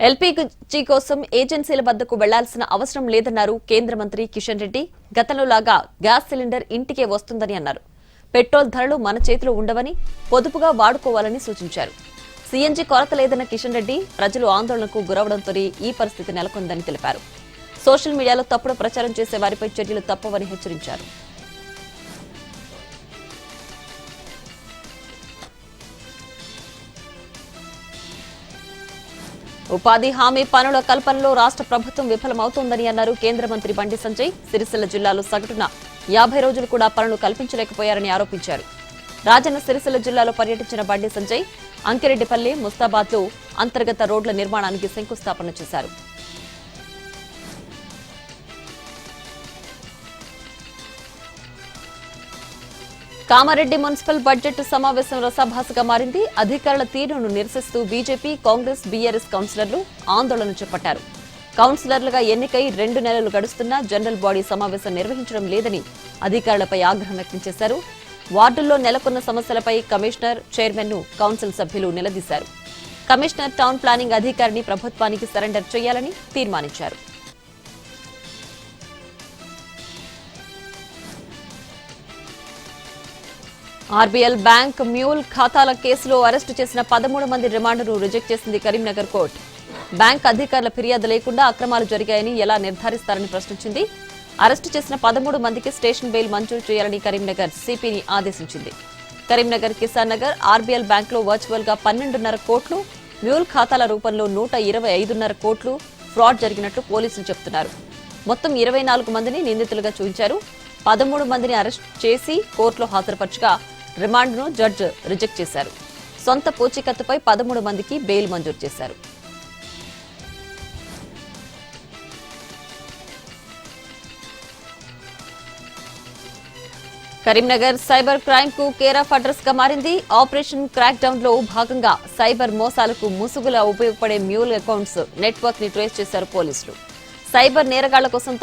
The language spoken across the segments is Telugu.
ఎల్పీజీ కోసం ఏజెన్సీల వద్దకు వెళ్లాల్సిన అవసరం లేదన్నారు కేంద్ర మంత్రి కిషన్ రెడ్డి. గతంలో లాగా గ్యాస్ సిలిండర్ ఇంటికే వస్తుందని అన్నారు. పెట్రోల్ ధరలు మన చేతిలో ఉండవని, పొదుపుగా వాడుకోవాలని సూచించారు. సీఎన్జీ కొరత లేదన్న కిషన్ రెడ్డి ప్రజలు ఆందోళనకు గురవడంతోనే ఈ పరిస్థితి నెలకొందని తెలిపారు. సోషల్ మీడియాలో తప్పుడు ప్రచారం చేసే వారిపై చర్యలు తప్పవని హెచ్చరించారు. ఉపాధి హామీ పనుల కల్పనలో రాష్ట్ర ప్రభుత్వం విఫలమవుతోందని అన్నారు కేంద్ర మంత్రి బండి సంజయ్. సిరిసిల్ల జిల్లాలో సగటున 50 రోజులు కూడా పనులు కల్పించలేకపోయారని ఆరోపించారు. రాజన్న సిరిసిల్ల జిల్లాలో పర్యటించిన బండి సంజయ్ అంకిరెడ్డిపల్లి, ముస్తాబాద్లో అంతర్గత రోడ్ల నిర్మాణానికి శంకుస్థాపన చేశారు. కామారెడ్డి మున్సిపల్ బడ్జెట్ సమావేశం రసాభాసగా మారింది. అధికారుల తీరును నిరసిస్తూ బీజేపీ, కాంగ్రెస్, బీఆర్ఎస్ కౌన్సిలర్లు ఆందోళన చేపట్టారు. కౌన్సిలర్లుగా ఎన్నికై 2 నెలలు గడుస్తున్నా జనరల్ బాడీ సమావేశం నిర్వహించడం లేదని అధికారులపై ఆగ్రహం వ్యక్తం చేశారు. వార్డుల్లో నెలకొన్న సమస్యలపై కమిషనర్, చైర్మన్ ను కౌన్సిల్ సభ్యులు నిలదీశారు. కమిషనర్ టౌన్ ప్లానింగ్ అధికారిని ప్రభుత్వానికి సరెండర్ చేయాలని తీర్మానించారు. ఆర్బీఎల్ బ్యాంక్ మ్యూల్ ఖాతాల కేసులో అరెస్టు చేసిన 13 మంది రిమాండ్ను రిజెక్ట్ చేసింది కరీంనగర్ కోర్టు. బ్యాంక్ అధికారుల ఫిర్యాదు లేకుండా అక్రమాలు జరిగాయని ఎలా నిర్ధారిస్తారని ప్రశ్నించింది. అరెస్టు చేసిన 13 మందికి స్టేషన్ బెయిల్ మంజూరు చేయాలని కరీంనగర్ సిపిని ఆదేశించింది. కరీంనగర్, కిసాన్ నగర్, ఆర్బీఎల్ బ్యాంకులో వర్చువల్ గా 12.5 కోట్లు, మ్యూల్ ఖాతాల రూపంలో 125.5 కోట్లు ఫ్రాడ్ జరిగినట్లు పోలీసులు చెబుతున్నారు. మొత్తం 24 మందిని నిందితులుగా చూపించారు. 13 మందిని అరెస్ట్ చేసి కోర్టులో హాజరుపరచగా రిమాండ్ను జడ్జి రిజెక్ట్ చేశారు. సొంత పూచీకత్తుపై 13 మందికి బెయిల్ మంజూరు చేశారు. కరీంనగర్ సైబర్ క్రైమ్ కు కేర్ ఆఫ్ అడ్రస్ గా మారింది. ఆపరేషన్ క్రాక్ డౌన్ లో భాగంగా సైబర్ మోసాలకు ముసుగులా ఉపయోగపడే మ్యూల్ అకౌంట్స్ నెట్వర్క్ ని ట్రేస్ చేశారు పోలీసులు. సైబర్ నేరగాళ్ల కోసం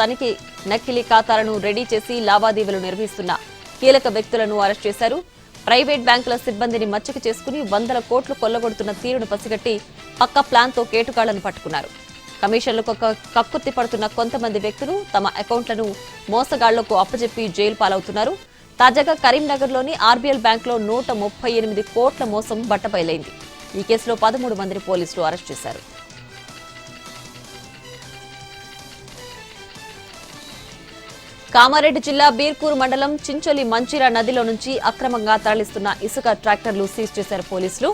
నకిలీ ఖాతాలను రెడీ చేసి లావాదేవీలు నిర్వహిస్తున్న కీలక వ్యక్తులను అరెస్ట్ చేశారు. ప్రైవేట్ బ్యాంకుల సిబ్బందిని మచ్చిక చేసుకుని 100 కోట్లు కొల్లగొడుతున్న తీరును పసిగట్టి పక్క ప్లాన్ తో కేటుగాళ్లను పట్టుకున్నారు. కమిషన్లకు కక్కుర్తి పడుతున్న కొంతమంది వ్యక్తులు తమ అకౌంట్లను మోసగాళ్లకు అప్పజెప్పి జైలు పాలవుతున్నారు. తాజాగా కరీంనగర్లోని ఆర్బీఎల్ బ్యాంకులో 138 కోట్ల మోసం బట్టబయలైంది. ఈ కేసులో 13 మందిని పోలీసులు అరెస్ట్ చేశారు. కామారెడ్డి జిల్లా బీర్కూరు మండలం చించోలి మంచిరా నదిలో నుంచి అక్రమంగా తరలిస్తున్న ఇసుక ట్రాక్టర్లు సీజ్ చేశారు పోలీసులు.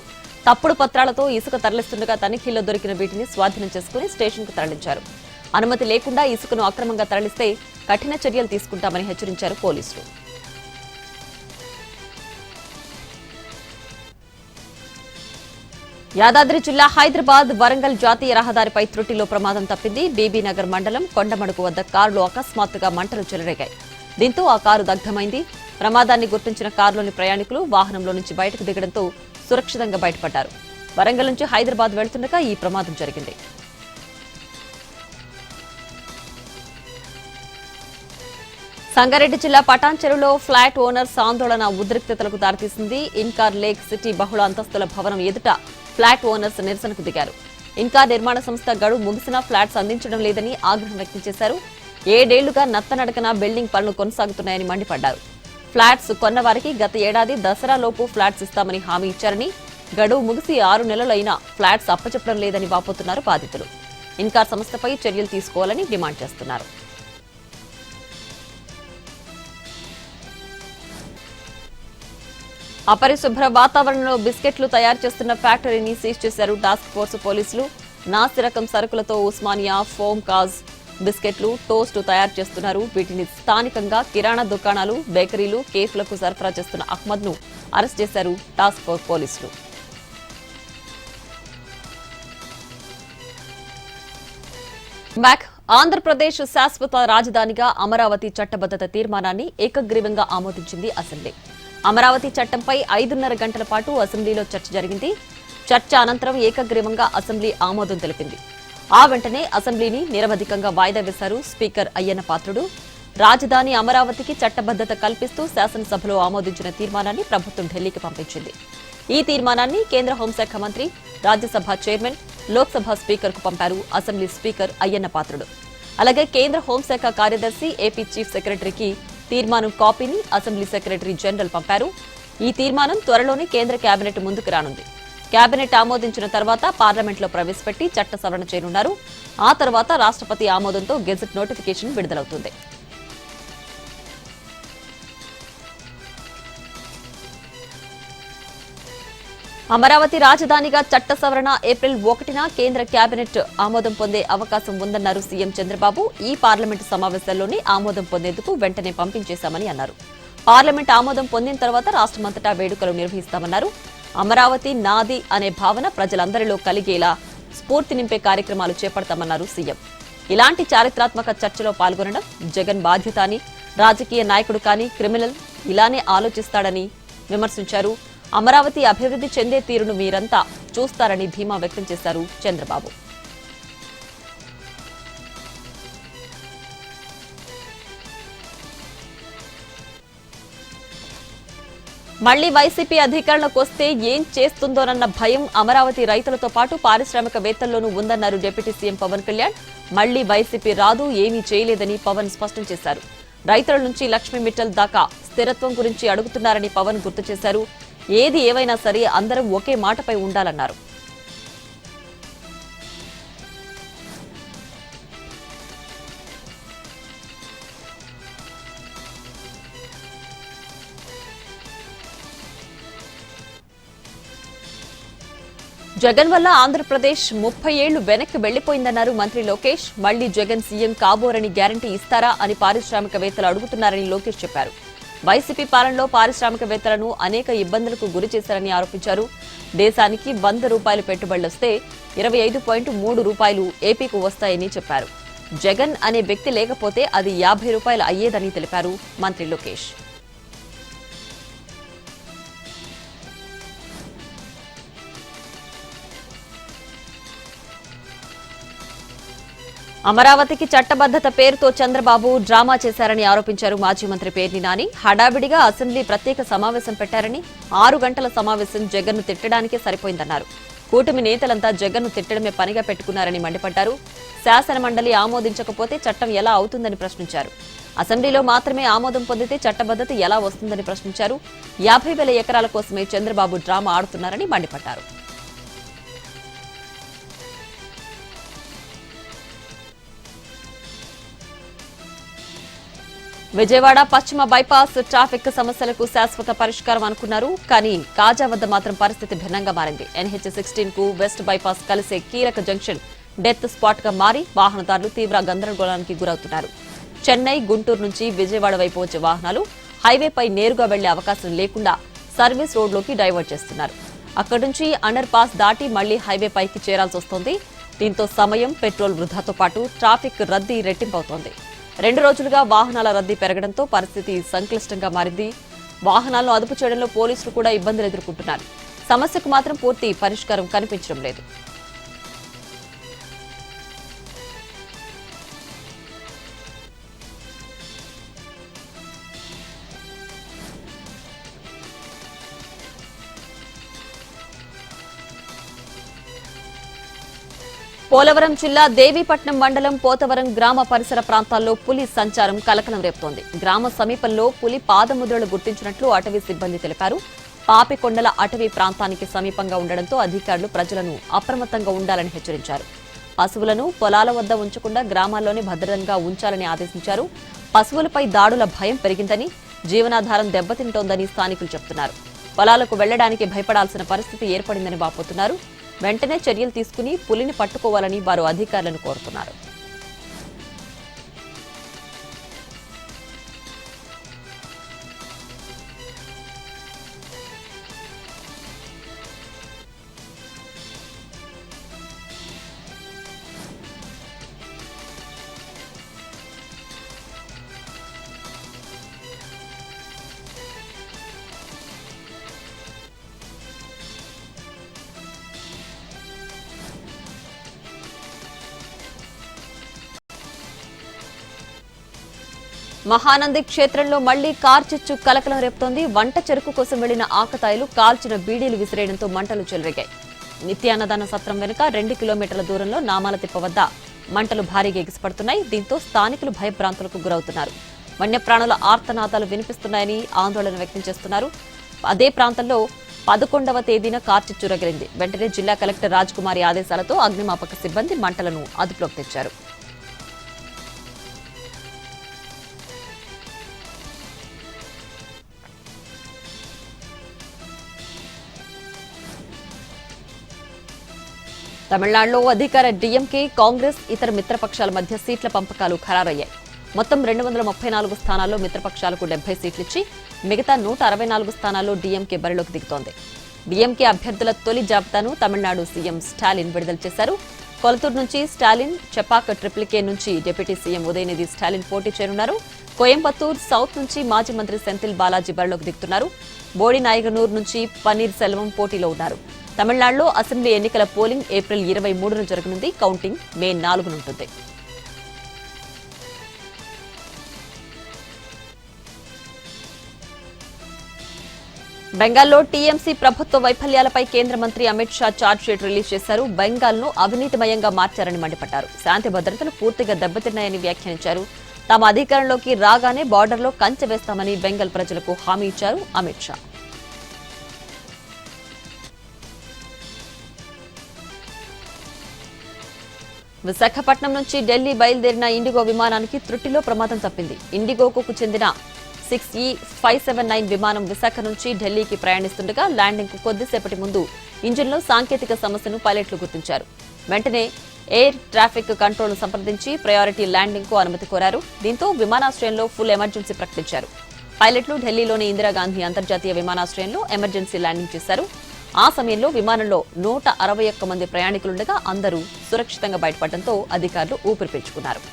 తప్పుడు పత్రాలతో ఇసుక తరలిస్తుండగా తనిఖీల్లో దొరికిన వీటిని స్వాధీనం చేసుకుని స్టేషన్కు తరలించారు. అనుమతి లేకుండా ఇసుకను అక్రమంగా తరలిస్తే కఠిన చర్యలు తీసుకుంటామని హెచ్చరించారు పోలీసులు. యాదాద్రి జిల్లా హైదరాబాద్ వరంగల్ జాతీయ రహదారిపై త్రుటిలో ప్రమాదం తప్పింది. బీబీనగర్ మండలం కొండమడుగు వద్ద కారులో అకస్మాత్తుగా మంటలు చెలరేగాయి. దీంతో ఆ కారు దగ్ధమైంది. ప్రమాదాన్ని గుర్తించిన కారులోని ప్రయాణికులు వాహనంలో నుంచి బయటకు దిగడంతో సురక్షితంగా బయటపడ్డారు. వరంగల్ నుంచి హైదరాబాద్ వెళ్తుండగా ఈ ప్రమాదం జరిగింది. సంగారెడ్డి జిల్లా పటాన్ చెరువులో ఫ్లాట్ ఓనర్స్ ఆందోళన ఉద్రిక్తతలకు దారితీసింది. ఇన్కార్ లేక్ సిటీ బహుళ అంతస్తుల భవనం ఎదుట ఫ్లాట్ ఓనర్స్ నిరసనకు దిగారు. ఇన్కార్ నిర్మాణ సంస్థ గడువు ముగిసినా ఫ్లాట్స్ అందించడం లేదని ఆగ్రహం వ్యక్తం చేశారు. 7 ఏళ్లుగా నత్తనడకన బిల్డింగ్ పనులు కొనసాగుతున్నాయని మండిపడ్డారు. ఫ్లాట్స్ కొన్నవారికి గత ఏడాది దసరాలోపు ఫ్లాట్స్ ఇస్తామని హామీ ఇచ్చారని, గడువు ముగిసి 6 నెలలైనా ఫ్లాట్స్ అప్పచెప్పడం లేదని వాపోతున్నారు బాధితులు. ఇన్కార్ సంస్థపై చర్యలు తీసుకోవాలని డిమాండ్ చేస్తున్నారు. అపరిశుభ్ర వాతావరణంలో బిస్కెట్లు తయారు చేస్తున్న ఫ్యాక్టరీని సీజ్ చేశారు టాస్క్ ఫోర్స్ పోలీసులు. నాసి రకం సరుకులతో ఉస్మానియా ఫోమ్ కాజ్ బిస్కెట్లు, టోస్ట్ తయారు చేస్తున్నారు. వీటిని స్థానికంగా కిరాణా దుకాణాలు, బేకరీలు, కేఫ్లకు సరఫరా చేస్తున్న అహ్మద్ ను అరెస్ట్ చేశారు టాస్క్ ఫోర్స్ పోలీసులు. ఆంధ్రప్రదేశ్ శాశ్వత రాజధానిగా అమరావతి చట్టబద్దత తీర్మానాన్ని ఏకగ్రీవంగా ఆమోదించింది అసెంబ్లీ. అమరావతి చట్టంపై 5.5 గంటల పాటు అసెంబ్లీలో చర్చ జరిగింది. చర్చ అనంతరం ఏకగ్రీవంగా అసెంబ్లీ ఆమోదం తెలిపింది. ఆ వెంటనే అసెంబ్లీని నిరవధికంగా వాయిదా వేశారు స్పీకర్ అయ్యన్న పాత్రుడు. రాజధాని అమరావతికి చట్టబద్దత కల్పిస్తూ శాసనసభలో ఆమోదించిన తీర్మానాన్ని ప్రభుత్వం ఢిల్లీకి పంపించింది. ఈ తీర్మానాన్ని కేంద్ర హోంశాఖ మంత్రి, రాజ్యసభ చైర్మన్ లోక్సభ స్పీకర్ కు పంపారు అసెంబ్లీ స్పీకర్ అయ్యన్న పాత్రుడు. అలాగే కేంద్ర హోంశాఖ కార్యదర్శి ఏపీ చీఫ్ సెక్రటరీకి తీర్మానం కాపీని అసెంబ్లీ సెక్రటరీ జనరల్ పంపారు. ఈ తీర్మానం త్వరలోనే కేంద్ర కేబినెట్ ముందుకు రానుంది. కేబినెట్ ఆమోదించిన తర్వాత పార్లమెంట్లో ప్రవేశపెట్టి చట్ట సవరణ చేయనున్నారు. ఆ తర్వాత రాష్ట్రపతి ఆమోదంతో గెజెట్ నోటిఫికేషన్ విడుదలవుతుంది. అమరావతి రాజధానిగా చట్ట సవరణ ఏప్రిల్ 1న కేంద్ర కేబినెట్ ఆమోదం పొందే అవకాశం ఉందన్నారు సీఎం చంద్రబాబు. ఈ పార్లమెంటు సమావేశాల్లోనే ఆమోదం పొందేందుకు వెంటనే పంపించేశామని అన్నారు. పార్లమెంట్ ఆమోదం పొందిన తర్వాత రాష్ట్రమంతటా వేడుకలు నిర్వహిస్తామన్నారు. అమరావతి నాది అనే భావన ప్రజలందరిలో కలిగేలా స్ఫూర్తి నింపే కార్యక్రమాలు చేపడతామన్నారు సీఎం. ఇలాంటి చారిత్రాత్మక చర్చలో పాల్గొనడం జగన్ బాధ్యత అని, రాజకీయ నాయకుడు కానీ క్రిమినల్ ఇలానే ఆలోచిస్తాడని విమర్శించారు. అమరావతి అభివృద్ధి చెందే తీరును మీరంతా చూస్తారని ధీమా వ్యక్తం చేశారు చంద్రబాబు. మళ్లీ వైసీపీ అధికారంలోకి వస్తే ఏం చేస్తుందోనన్న భయం అమరావతి రైతులతో పాటు పారిశ్రామికవేత్తల్లోనూ ఉందన్నారు డిప్యూటీ సీఎం పవన్ కళ్యాణ్. మళ్లీ వైసీపీ రాదు, ఏమీ చేయలేదని పవన్ స్పష్టం చేశారు. రైతుల నుంచి లక్ష్మీ మిట్టల్ దాకా స్థిరత్వం గురించి అడుగుతున్నారని పవన్ గుర్తు చేశారు. ఏది ఏవైనా సరే అందరం ఒకే మాటపై ఉండాలన్నారు. జగన్ వల్ల ఆంధ్రప్రదేశ్ 30 ఏళ్లు వెనక్కి వెళ్లిపోయిందన్నారు మంత్రి లోకేష్. మళ్లీ జగన్ సీఎం కాబోరని గ్యారంటీ ఇస్తారా అని పారిశ్రామికవేత్తలు అడుగుతున్నారని లోకేష్ చెప్పారు. వైసీపీ పాలనలో పారిశ్రామికవేత్తలను అనేక ఇబ్బందులకు గురి చేశారని ఆరోపించారు. దేశానికి 100 రూపాయలు పెట్టుబడులొస్తే 25.3 రూపాయలు ఏపీకు వస్తాయని చెప్పారు. జగన్ అనే వ్యక్తి లేకపోతే అది 50 రూపాయలు అయ్యేదని తెలిపారు మంత్రి లోకేష్. అమరావతికి చట్టబద్దత పేరుతో చంద్రబాబు డ్రామా చేశారని ఆరోపించారు మాజీ మంత్రి పేర్ని నాని. హడావిడిగా అసెంబ్లీ ప్రత్యేక సమావేశం పెట్టారని, 6 గంటల సమావేశం జగన్ను తిట్టడానికే సరిపోయిందన్నారు. కూటమి నేతలంతా జగన్ను తిట్టడమే పనిగా పెట్టుకున్నారని మండిపడ్డారు. శాసనమండలి ఆమోదించకపోతే చట్టం ఎలా అవుతుందని ప్రశ్నించారు. అసెంబ్లీలో మాత్రమే ఆమోదం పొందితే చట్టబద్దత ఎలా వస్తుందని ప్రశ్నించారు. 50,000 ఎకరాల కోసమే చంద్రబాబు డ్రామా ఆడుతున్నారని మండిపడ్డారు. విజయవాడ పశ్చిమ బైపాస్ ట్రాఫిక్ సమస్యలకు శాశ్వత పరిష్కారం అనుకున్నారు. కానీ కాజా వద్ద మాత్రం పరిస్థితి భిన్నంగా మారింది. NH-16 కు వెస్ట్ బైపాస్ కలిసే కీలక జంక్షన్ డెత్ స్పాట్ గా మారి వాహనదారులు తీవ్ర గందరగోళానికి గురవుతున్నారు. చెన్నై, గుంటూరు నుంచి విజయవాడ వైపు వచ్చే వాహనాలు హైవేపై నేరుగా వెళ్లే అవకాశం లేకుండా సర్వీస్ రోడ్లోకి డైవర్ట్ చేస్తున్నారు. అక్కడి నుంచి అండర్ పాస్ దాటి మళ్లీ హైవే పైకి చేరాల్సి వస్తోంది. దీంతో సమయం, పెట్రోల్ వృధాతో పాటు ట్రాఫిక్ రద్దీ రెట్టింపవుతోంది. 2 రోజులుగా వాహనాల రద్దీ పెరగడంతో పరిస్థితి సంక్లిష్టంగా మారింది. వాహనాలను అదుపు చేయడంలో పోలీసులు కూడా ఇబ్బందులు ఎదుర్కొంటున్నారు. సమస్యకు మాత్రం పూర్తి పరిష్కారం కనిపించడం లేదు. పోలవరం జిల్లా దేవీపట్నం మండలం పోతవరం గ్రామ పరిసర ప్రాంతాల్లో పులి సంచారం కలకలం రేపుతోంది. గ్రామ సమీపంలో పులి పాదముద్రలు గుర్తించినట్లు అటవీ సిబ్బంది తెలిపారు. పాపికొండల అటవీ ప్రాంతానికి సమీపంగా ఉండడంతో అధికారులు ప్రజలను అప్రమత్తంగా ఉండాలని హెచ్చరించారు. పశువులను పొలాల వద్ద ఉంచకుండా గ్రామాల్లోనే భద్రంగా ఉంచాలని ఆదేశించారు. పశువులపై దాడుల భయం పెరిగిందని, జీవనాధారం దెబ్బతింటోందని స్థానికులు చెబుతున్నారు. పొలాలకు వెళ్లడానికి భయపడాల్సిన పరిస్థితి ఏర్పడిందని వాపోతున్నారు. వెంటనే చర్యలు తీసుకుని పులిని పట్టుకోవాలని వారు అధికారులను కోరుతున్నారు. మహానంది క్షేత్రంలో మళ్లీ కార్చిచ్చు కలకలం రేపుతోంది. వంట చెరుకు కోసం వెళ్లిన ఆకతాయిలు కాల్చిన బీడీలు విసిరేయడంతో మంటలు చెలరేగాయి. నిత్యాన్నదాన సత్రం వెనుక 2 కిలోమీటర్ల దూరంలో నామాలతిప్ప వద్ద మంటలు భారీగా ఎగిసిపడుతున్నాయి. దీంతో స్థానికులు భయభ్రాంతులకు గురవుతున్నారు. వన్యప్రాణుల ఆర్తనాదాలు వినిపిస్తున్నాయని ఆందోళన వ్యక్తం చేస్తున్నారు. అదే ప్రాంతంలో 11వ తేదీన కార్చిచ్చు రగిలింది. వెంటనే జిల్లా కలెక్టర్ రాజ్కుమారి ఆదేశాలతో అగ్నిమాపక సిబ్బంది మంటలను అదుపులోకి తెచ్చారు. తమిళనాడులో అధికార డీఎంకే, కాంగ్రెస్, ఇతర మిత్రపక్షాల మధ్య సీట్ల పంపకాలు ఖరారయ్యాయి. మొత్తం 234 స్థానాల్లో మిత్రపక్షాలకు 70 సీట్లిచ్చి మిగతా 164 స్థానాల్లో డీఎంకే బరిలోకి దిగుతోంది. డీఎంకే అభ్యర్థుల తొలి జాబితాను తమిళనాడు సీఎం స్టాలిన్ విడుదల చేశారు. కొలతూరు నుంచి స్టాలిన్, చెపాక ట్రిపుల్ నుంచి డిప్యూటీ సీఎం ఉదయనిధి స్టాలిన్ పోటీ చేరున్నారు. కోయంబత్తూర్ సౌత్ నుంచి మాజీ మంత్రి సెంథిల్ బాలాజీ బరిలోకి దిగుతున్నారు. బోడినాయగనూర్ నుంచి పన్నీర్ సెల్వం పోటీలో ఉన్నారు. తమిళనాడులో అసెంబ్లీ ఎన్నికల పోలింగ్ ఏప్రిల్ 23న జరగనుంది. కౌంటింగ్ మే 4నుంటుంది. బెంగాల్లో టీఎంసీ ప్రభుత్వ వైఫల్యాలపై కేంద్ర మంత్రి అమిత్ షా ఛార్జ్షీట్ రిలీజ్ చేశారు. బెంగాల్ను అవినీతిమయంగా మార్చారని మండిపడ్డారు. శాంతి భద్రతలు పూర్తిగా దెబ్బతిన్నాయని వ్యాఖ్యానించారు. తాము అధికారంలోకి రాగానే బార్డర్లో కంచె వేస్తామని బెంగాల్ ప్రజలకు హామీ ఇచ్చారు అమిత్ షా. విశాఖపట్నం నుంచి ఢిల్లీ బయలుదేరిన ఇండిగో విమానానికి త్రుటిలో ప్రమాదం తప్పింది. ఇండిగోకు చెందిన 6E579 విమానం విశాఖ నుంచి ఢిల్లీకి ప్రయాణిస్తుండగా ల్యాండింగ్ కు కొద్దిసేపటి ముందు ఇంజిన్లో సాంకేతిక సమస్యను పైలట్లు గుర్తించారు. వెంటనే ఎయిర్ ట్రాఫిక్ కంట్రోల్ సంప్రదించి ప్రయారిటీ ల్యాండింగ్ కు అనుమతి కోరారు. దీంతో విమానాశ్రయంలో ఫుల్ ఎమర్జెన్సీ ప్రకటించారు. పైలట్లు ఢిల్లీలోని ఇందిరాగాంధీ అంతర్జాతీయ విమానాశ్రయంలో ఎమర్జెన్సీ ల్యాండింగ్ చేశారు. ఆ సమయంలో విమానంలో 161 మంది ప్రయాణికులుండగా అందరూ సురక్షితంగా బయటపడడంతో అధికారులు ఊపిరి పీల్చుకున్నారు.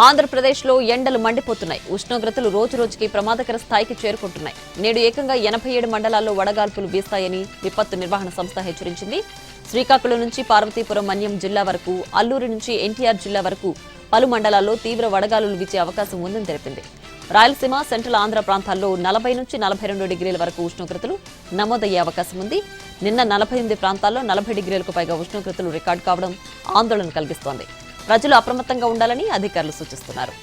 ఆంధ్రప్రదేశ్లో ఎండలు మండిపోతున్నాయి. ఉష్ణోగ్రతలు రోజురోజుకి ప్రమాదకర స్థాయికి చేరుకుంటున్నాయి. నేడు ఏకంగా 87 మండలాల్లో వడగాల్పులు వీస్తాయని విపత్తు నిర్వహణ సంస్థ హెచ్చరించింది. శ్రీకాకుళం నుంచి పార్వతీపురం మన్యం జిల్లా వరకు, అల్లూరి నుంచి ఎన్టీఆర్ జిల్లా వరకు పలు మండలాల్లో తీవ్ర వడగాలులు వీచే అవకాశం ఉందని తెలిపింది. రాయలసీమ, సెంట్రల్ ఆంధ్ర ప్రాంతాల్లో 40 నుంచి 42 డిగ్రీల వరకు ఉష్ణోగ్రతలు నమోదయ్యే అవకాశం ఉంది. నిన్న 48 ప్రాంతాల్లో 40 డిగ్రీలకు పైగా ఉష్ణోగ్రతలు రికార్డు కావడం ఆందోళన కలిగిస్తోంది. ప్రజలు అప్రమత్తంగా ఉండాలని అధికారులు సూచిస్తున్నారు.